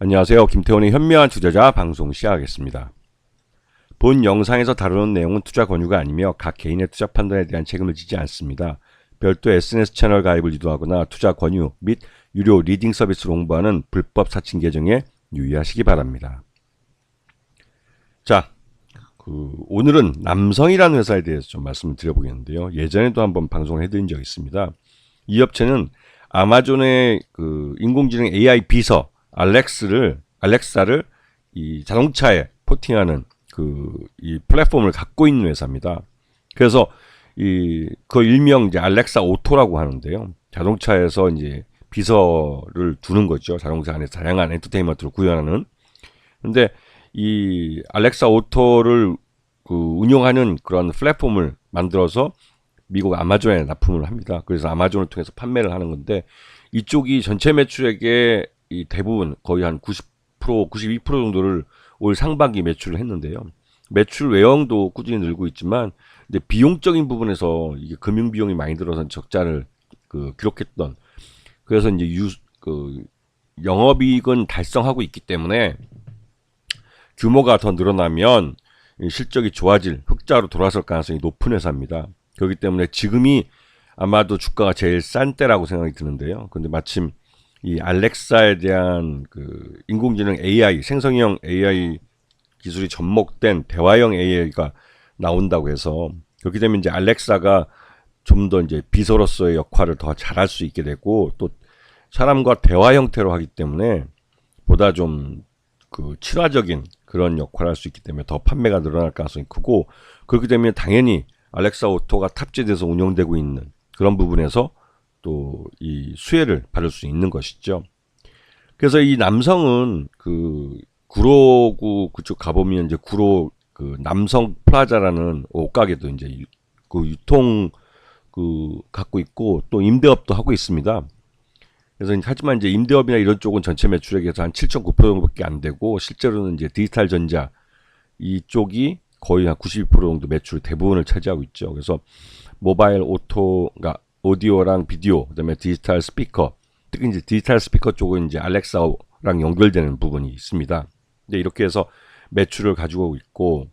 안녕하세요. 김태원의 현명한 투자자 방송 시작하겠습니다. 본 영상에서 다루는 내용은 투자 권유가 아니며 각 개인의 투자 판단에 대한 책임을 지지 않습니다. 별도 SNS 채널 가입을 유도하거나 투자 권유 및 유료 리딩 서비스를 홍보하는 불법 사칭 계정에 유의하시기 바랍니다. 자, 오늘은 남성이라는 회사에 대해서 좀 말씀을 드려보겠는데요. 예전에도 한번 방송을 해드린 적이 있습니다. 이 업체는 아마존의 인공지능 AI 비서 알렉사를 이 자동차에 포팅하는 이 플랫폼을 갖고 있는 회사입니다. 그래서 그 일명 이제 알렉사 오토라고 하는데요. 자동차에서 이제 비서를 두는 거죠. 자동차 안에 다양한 엔터테인먼트를 구현하는. 근데 이 알렉사 오토를 운용하는 그런 플랫폼을 만들어서 미국 아마존에 납품을 합니다. 그래서 아마존을 통해서 판매를 하는 건데, 이쪽이 전체 매출액의 이 대부분 거의 한 90%, 92% 정도를 올 상반기 매출을 했는데요. 매출 외형도 꾸준히 늘고 있지만, 이제 비용적인 부분에서 이게 금융 비용이 많이 들어서 적자를 기록했던. 그래서 이제 영업이익은 달성하고 있기 때문에 규모가 더 늘어나면 실적이 좋아질 흑자로 돌아설 가능성이 높은 회사입니다. 그렇기 때문에 지금이 아마도 주가가 제일 싼 때라고 생각이 드는데요. 근데 마침 이 알렉사에 대한 인공지능 AI, 생성형 AI 기술이 접목된 대화형 AI가 나온다고 해서, 그렇게 되면 이제 알렉사가 좀 더 이제 비서로서의 역할을 더 잘할 수 있게 되고, 또 사람과 대화 형태로 하기 때문에 보다 좀 친화적인 그런 역할을 할 수 있기 때문에 더 판매가 늘어날 가능성이 크고, 그렇게 되면 당연히 알렉사 오토가 탑재돼서 운영되고 있는 그런 부분에서 또 이 수혜를 받을 수 있는 것이죠. 그래서 이 남성은 구로구 그쪽 가보면 이제 구로 남성 플라자라는 옷가게도 이제 유통 갖고 있고, 또 임대업도 하고 있습니다. 그래서 하지만 이제 임대업이나 이런 쪽은 전체 매출액에서 한 7.9% 정도밖에 안 되고, 실제로는 이제 디지털 전자 이쪽이 거의 한 92% 정도 매출 대부분을 차지하고 있죠. 그래서 모바일 오토가 오디오랑 비디오, 그다음에 디지털 스피커, 특히 이제 디지털 스피커 쪽은 이제 알렉사랑 연결되는 부분이 있습니다. 근데 이렇게 해서 매출을 가지고 있고,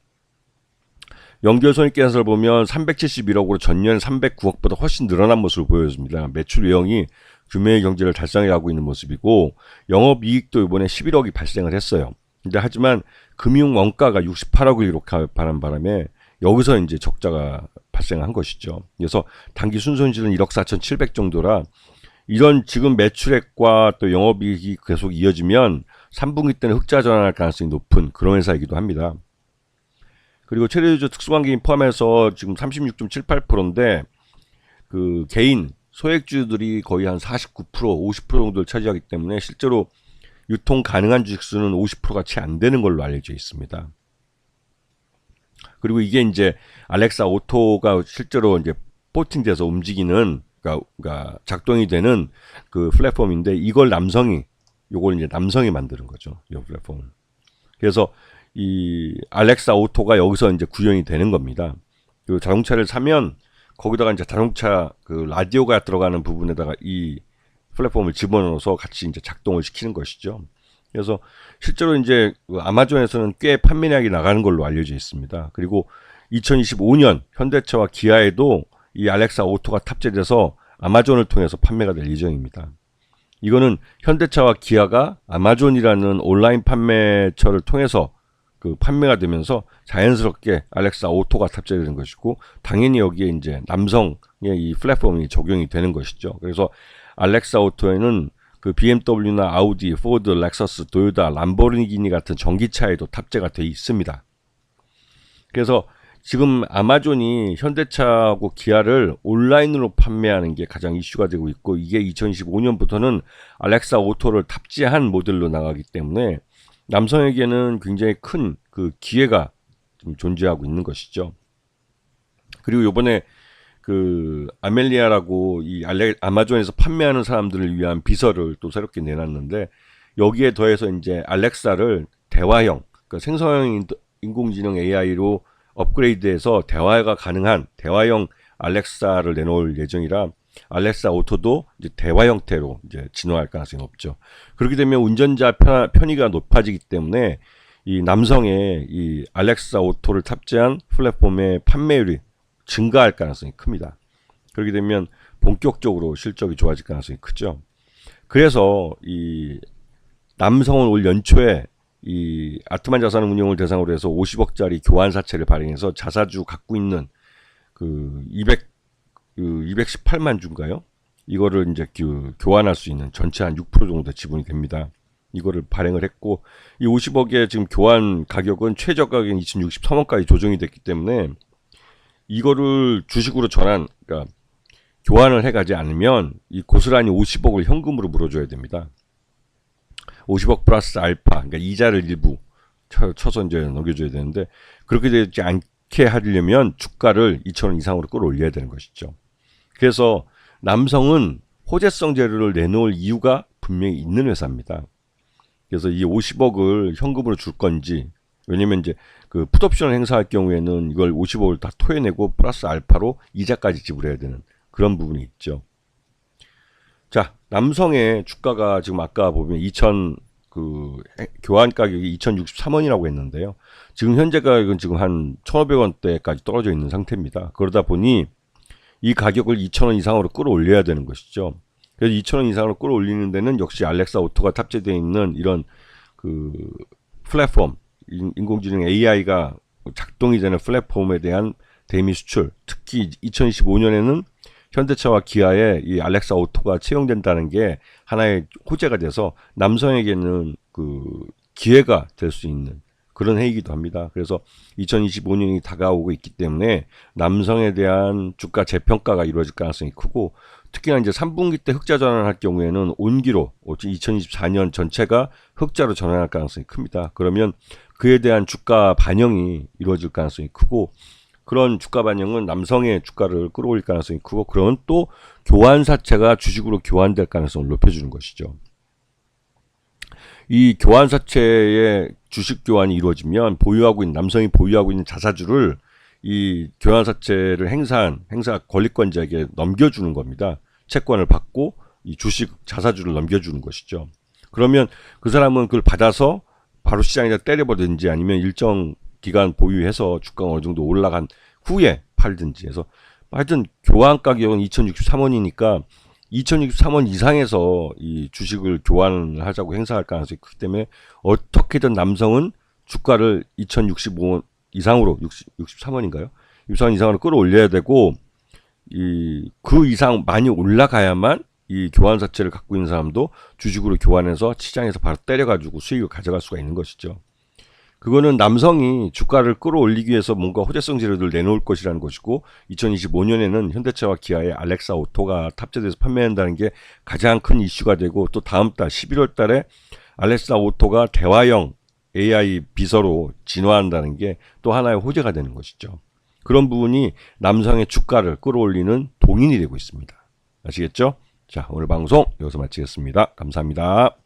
연결손익계산서를 보면 371억으로 전년 309억보다 훨씬 늘어난 모습을 보여줍니다. 매출 외형이 규모의 경제를 달성해가고 있는 모습이고, 영업이익도 이번에 11억이 발생을 했어요. 근데 하지만 금융 원가가 68억을 기록하는 바람에 여기서 이제 적자가 발생한 것이죠. 그래서 단기 순손실은 1억 4,700 정도라, 이런 지금 매출액과 또 영업이익이 계속 이어지면 3분기 때는 흑자 전환할 가능성이 높은 그런 회사이기도 합니다. 그리고 최대주주 특수관계인 포함해서 지금 36.78%인데 개인 소액주들이 거의 한 49%, 50% 정도를 차지하기 때문에 실제로 유통 가능한 주식수는 50%가 채 안 되는 걸로 알려져 있습니다. 그리고 이게 이제 알렉사 오토가 실제로 이제 포팅돼서 움직이는, 그러니까 작동이 되는 플랫폼인데, 이걸 요걸 이제 남성이 만드는 거죠. 이 플랫폼을. 그래서 이 알렉사 오토가 여기서 이제 구현이 되는 겁니다. 자동차를 사면 거기다가 이제 자동차 라디오가 들어가는 부분에다가 이 플랫폼을 집어넣어서 같이 이제 작동을 시키는 것이죠. 그래서 실제로 이제 아마존에서는 꽤 판매량이 나가는 걸로 알려져 있습니다. 그리고 2025년 현대차와 기아에도 이 알렉사 오토가 탑재돼서 아마존을 통해서 판매가 될 예정입니다. 이거는 현대차와 기아가 아마존이라는 온라인 판매처를 통해서 판매가 되면서 자연스럽게 알렉사 오토가 탑재되는 것이고, 당연히 여기에 이제 남성의 이 플랫폼이 적용이 되는 것이죠. 그래서 알렉사 오토에는 BMW나 아우디, 포드, 렉서스, 도요타, 람보르기니 같은 전기차에도 탑재가 되어 있습니다. 그래서 지금 아마존이 현대차하고 기아를 온라인으로 판매하는 게 가장 이슈가 되고 있고, 이게 2025년부터는 알렉사 오토를 탑재한 모델로 나가기 때문에 남성에게는 굉장히 큰 기회가 좀 존재하고 있는 것이죠. 그리고 요번에 아멜리아라고 이 아마존에서 판매하는 사람들을 위한 비서를 또 새롭게 내놨는데, 여기에 더해서 이제 알렉사를 대화형, 생성형 인공지능 AI로 업그레이드해서 대화가 가능한 대화형 알렉사를 내놓을 예정이라, 알렉사 오토도 이제 대화 형태로 이제 진화할 가능성이 높죠. 그렇게 되면 운전자 편의가 높아지기 때문에 이 남성의 이 알렉사 오토를 탑재한 플랫폼의 판매율이 증가할 가능성이 큽니다. 그렇게 되면 본격적으로 실적이 좋아질 가능성이 크죠. 그래서 이 남성은 올 연초에 이 아트만 자산운용을 대상으로 해서 50억짜리 교환사채를 발행해서 자사주 갖고 있는 그 218만 주인가요? 이거를 이제 교환할 수 있는 전체 한 6% 정도 지분이 됩니다. 이거를 발행을 했고 이 50억의 지금 교환 가격은 최저 가격인 2063원까지 조정이 됐기 때문에 이거를 주식으로 그러니까 교환을 해가지 않으면 이 고스란히 50억을 현금으로 물어줘야 됩니다. 50억 플러스 알파, 그러니까 이자를 일부 쳐서 이제 넘겨줘야 되는데 그렇게 되지 않게 하려면 주가를 2,000원 이상으로 끌어올려야 되는 것이죠. 그래서 남성은 호재성 재료를 내놓을 이유가 분명히 있는 회사입니다. 그래서 이 50억을 현금으로 줄 건지, 왜냐면 이제 그 풋옵션을 행사할 경우에는 이걸 50억을 다 토해내고 플러스 알파로 이자까지 지불해야 되는 그런 부분이 있죠. 자, 남성의 주가가 지금 아까 보면 교환 가격이 2,063원이라고 했는데요. 지금 현재 가격은 지금 한 1,500원대까지 떨어져 있는 상태입니다. 그러다 보니 이 가격을 2,000원 이상으로 끌어올려야 되는 것이죠. 그래서 2,000원 이상으로 끌어올리는 데는 역시 알렉사 오토가 탑재되어 있는 이런 그 플랫폼, 인공지능 AI가 작동이 되는 플랫폼에 대한 대미 수출, 특히 2025년에는 현대차와 기아에 이 알렉사 오토가 채용된다는 게 하나의 호재가 돼서 남성에게는 그 기회가 될 수 있는 그런 해이기도 합니다. 그래서 2025년이 다가오고 있기 때문에 남성에 대한 주가 재평가가 이루어질 가능성이 크고, 특히나 이제 3분기 때 흑자 전환할 경우에는 온기로 2024년 전체가 흑자로 전환할 가능성이 큽니다. 그러면 그에 대한 주가 반영이 이루어질 가능성이 크고, 그런 주가 반영은 남성의 주가를 끌어올릴 가능성이 크고, 그러면 또 교환사채가 주식으로 교환될 가능성을 높여주는 것이죠. 이 교환사채의 주식 교환이 이루어지면 남성이 보유하고 있는 자사주를 이 교환사채를 행사 권리권자에게 넘겨주는 겁니다. 채권을 받고 이 주식 자사주를 넘겨주는 것이죠. 그러면 그 사람은 그걸 받아서 바로 시장에다 때려버리든지 아니면 일정 기간 보유해서 주가가 어느 정도 올라간 후에 팔든지 해서, 하여튼 교환 가격은 2,063원이니까 2,063원 이상에서 이 주식을 교환을 하자고 행사할 가능성이 크기 때문에 어떻게든 남성은 주가를 2,065원 이상으로 63원인가요? 63원 이상으로 끌어올려야 되고, 그 이상 많이 올라가야만 이 교환사채를 갖고 있는 사람도 주식으로 교환해서 시장에서 바로 때려가지고 수익을 가져갈 수가 있는 것이죠. 그거는 남성이 주가를 끌어올리기 위해서 뭔가 호재성 재료들을 내놓을 것이라는 것이고, 2025년에는 현대차와 기아의 알렉사 오토가 탑재돼서 판매한다는 게 가장 큰 이슈가 되고, 또 다음 달 11월 달에 알렉사 오토가 대화형 AI 비서로 진화한다는 게 또 하나의 호재가 되는 것이죠. 그런 부분이 남성의 주가를 끌어올리는 동인이 되고 있습니다. 아시겠죠? 자, 오늘 방송 여기서 마치겠습니다. 감사합니다.